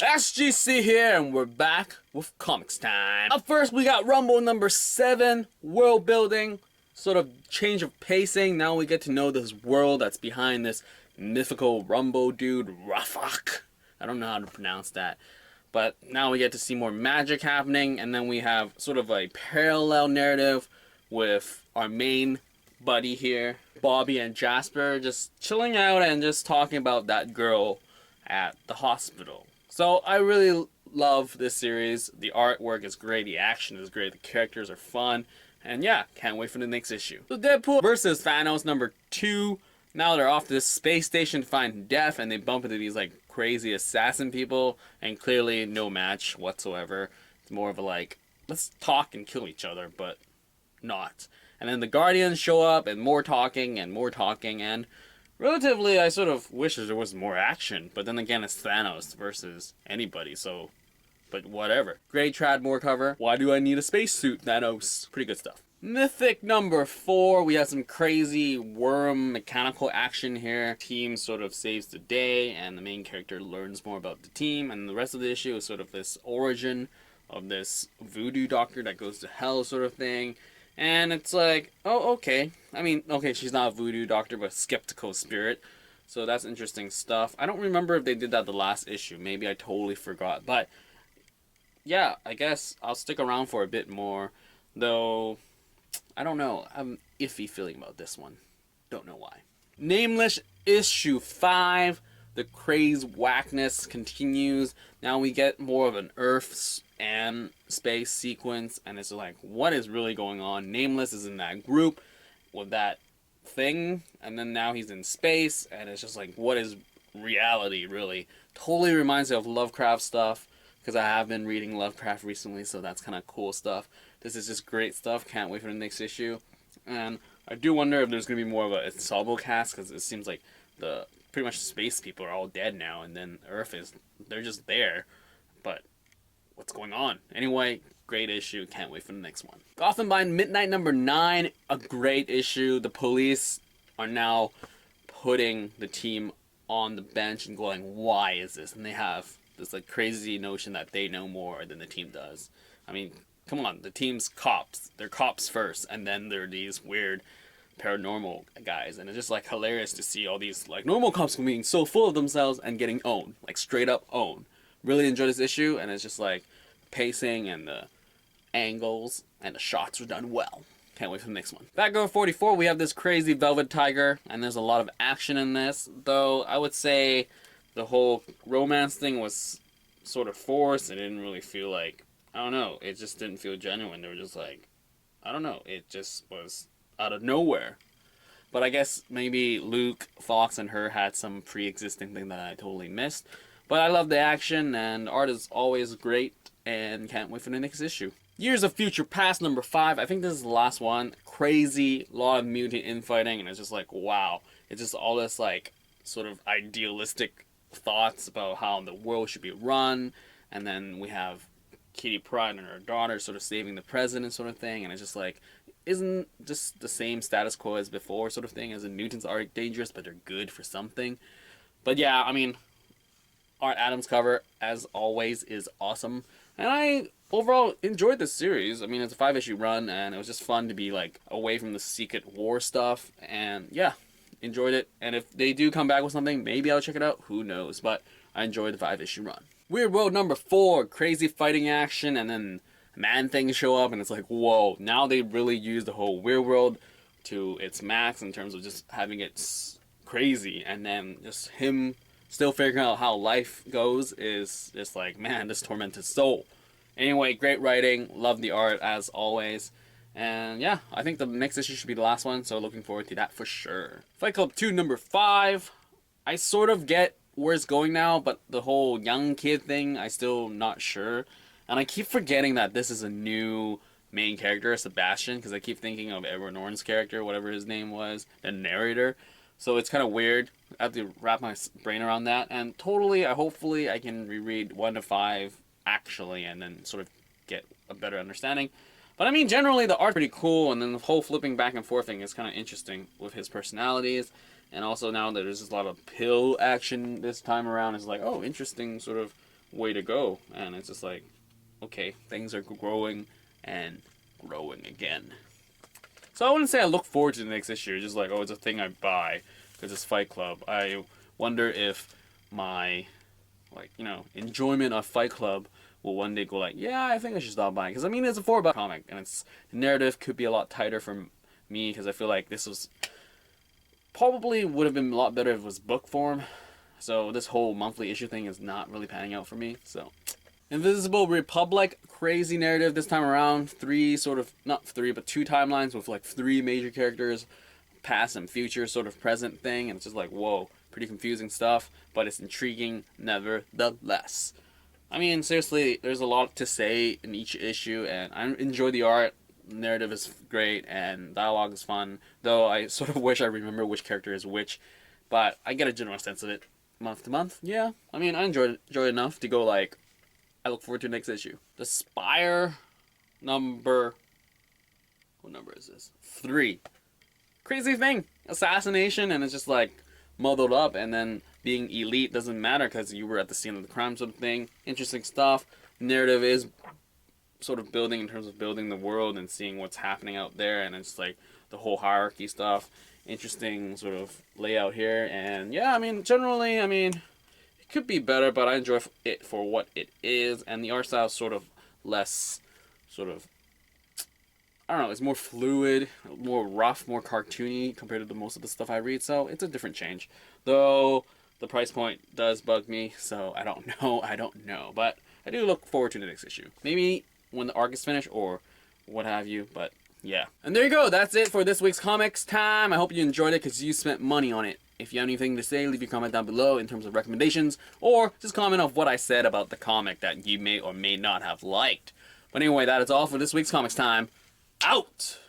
SGC here, and we're back with Comics Time. Up first, we got Rumble number 7, world building, sort of change of pacing. Now we get to know this world that's behind this mythical Rumble dude, Rafak. I don't know how to pronounce that. But now we get to see more magic happening, and then we have sort of a parallel narrative with our main buddy here, Bobby and Jasper, just chilling out and just talking about that girl at the hospital. So I really love this series. The artwork is great, the action is great, the characters are fun, and yeah, can't wait for the next issue. So Deadpool versus Thanos number 2. Now they're off to this space station to find death, and they bump into these like crazy assassin people, and clearly no match whatsoever. It's more of a like, let's talk and kill each other, but not. And then the Guardians show up, and more talking, and relatively, I sort of wish there was more action, but then again, it's Thanos versus anybody, so, but whatever. Great Tradmore cover. Why do I need a spacesuit, Thanos? Pretty good stuff. Mythic number 4, we have some crazy worm mechanical action here. Team sort of saves the day, and the main character learns more about the team, and the rest of the issue is sort of this origin of this voodoo doctor that goes to hell sort of thing. And it's like, oh, okay. I mean, okay, she's not a voodoo doctor, but a skeptical spirit. So that's interesting stuff. I don't remember if they did that the last issue. Maybe I totally forgot. But, yeah, I guess I'll stick around for a bit more. Though, I don't know. I'm iffy feeling about this one. Don't know why. Nameless issue 5. The craze whackness continues. Now we get more of an Earth and space sequence, and it's like, what is really going on? Nameless is in that group with that thing, and then now he's in space, and it's just like, what is reality, really? Totally reminds me of Lovecraft stuff, because I have been reading Lovecraft recently, so that's kind of cool stuff. This is just great stuff. Can't wait for the next issue. And I do wonder if there's going to be more of a ensemble cast, because it seems like the pretty much space people are all dead now, and then Earth is, they're just there, but what's going on? Anyway, great issue, can't wait for the next one. Gotham by Midnight number 9, a great issue. The police are now putting the team on the bench and going, why is this? And they have this like crazy notion that they know more than the team does. I mean, come on, the team's cops. They're cops first, and then they're these weird paranormal guys, and it's just like hilarious to see all these like normal cops being so full of themselves and getting owned, like straight up owned. Really enjoy this issue, and it's just like pacing and the angles and the shots were done well. Can't wait for the next one. Batgirl 44, we have this crazy velvet tiger, and there's a lot of action in this, though I would say the whole romance thing was sort of forced. It didn't really feel like, I don't know, it just didn't feel genuine. They were just like, I don't know, it just was out of nowhere. But I guess maybe Luke, Fawkes, and her had some pre-existing thing that I totally missed. But I love the action, and art is always great, and can't wait for the next issue. Years of Future Past number 5, I think this is the last one. Crazy, lot of mutant infighting, and it's just like, wow. It's just all this like sort of idealistic thoughts about how the world should be run, and then we have Kitty Pryde and her daughter sort of saving the president sort of thing, and it's just like, isn't just the same status quo as before sort of thing, as the mutants are dangerous but they're good for something. But yeah, I mean, Art Adams cover as always is awesome, and I overall enjoyed this series. I mean, it's a 5-issue run, and it was just fun to be like away from the Secret War stuff, and yeah, enjoyed it. And if they do come back with something, maybe I'll check it out, who knows, but I enjoyed the 5-issue run. Weird World number 4, crazy fighting action, and then Man-Things show up, and it's like, whoa, now they really use the whole Weird World to its max in terms of just having it crazy, and then just him still figuring out how life goes is just like, man, this tormented soul. Anyway, great writing, love the art as always, and yeah, I think the next issue should be the last one, so looking forward to that for sure. Fight Club 2 number 5, I sort of get where it's going now, but the whole young kid thing, I still not sure. And I keep forgetting that this is a new main character, Sebastian, because I keep thinking of Edward Norton's character, whatever his name was, the narrator. So it's kind of weird. I have to wrap my brain around that. And totally, hopefully, I can reread 1 to 5 actually, and then sort of get a better understanding. But I mean, generally, the art's pretty cool, and then the whole flipping back and forth thing is kind of interesting with his personalities. And also now that there's just a lot of pill action this time around, it's like, oh, interesting sort of way to go. And it's just like, okay, things are growing and growing again. So I wouldn't say I look forward to the next issue. Just like, oh, it's a thing I buy because it's Fight Club. I wonder if my, like, you know, enjoyment of Fight Club will one day go like, yeah, I think I should stop buying. Because, I mean, it's a 4-book comic, and the narrative could be a lot tighter for me, because I feel like this was, probably would have been a lot better if it was book form. So this whole monthly issue thing is not really panning out for me, so. Invisible Republic, crazy narrative this time around. Not three, but 2 timelines with like 3 major characters, past and future, sort of present thing, and it's just like, whoa, pretty confusing stuff, but it's intriguing nevertheless. I mean, seriously, there's a lot to say in each issue, and I enjoy the art. Narrative is great, and dialogue is fun, though I sort of wish I remember which character is which, but I get a general sense of it month to month. Yeah, I mean, I enjoy it enough to go like, I look forward to the next issue. The Spire number, what number is this? 3. Crazy thing, assassination, and it's just like muddled up, and then being elite doesn't matter because you were at the scene of the crime, sort of thing. Interesting stuff. Narrative is sort of building in terms of building the world and seeing what's happening out there, and it's like the whole hierarchy stuff. Interesting sort of layout here, and yeah, I mean, generally, I mean, it could be better, but I enjoy it for what it is, and the art style is sort of less, sort of, I don't know, it's more fluid, more rough, more cartoony compared to most of the stuff I read, so it's a different change. Though the price point does bug me, so I don't know, but I do look forward to the next issue. Maybe when the arc is finished or what have you, but yeah. And there you go, that's it for this week's Comics Time. I hope you enjoyed it because you spent money on it. If you have anything to say, leave your comment down below in terms of recommendations, or just comment on what I said about the comic that you may or may not have liked. But anyway, that is all for this week's Comics Time. Out!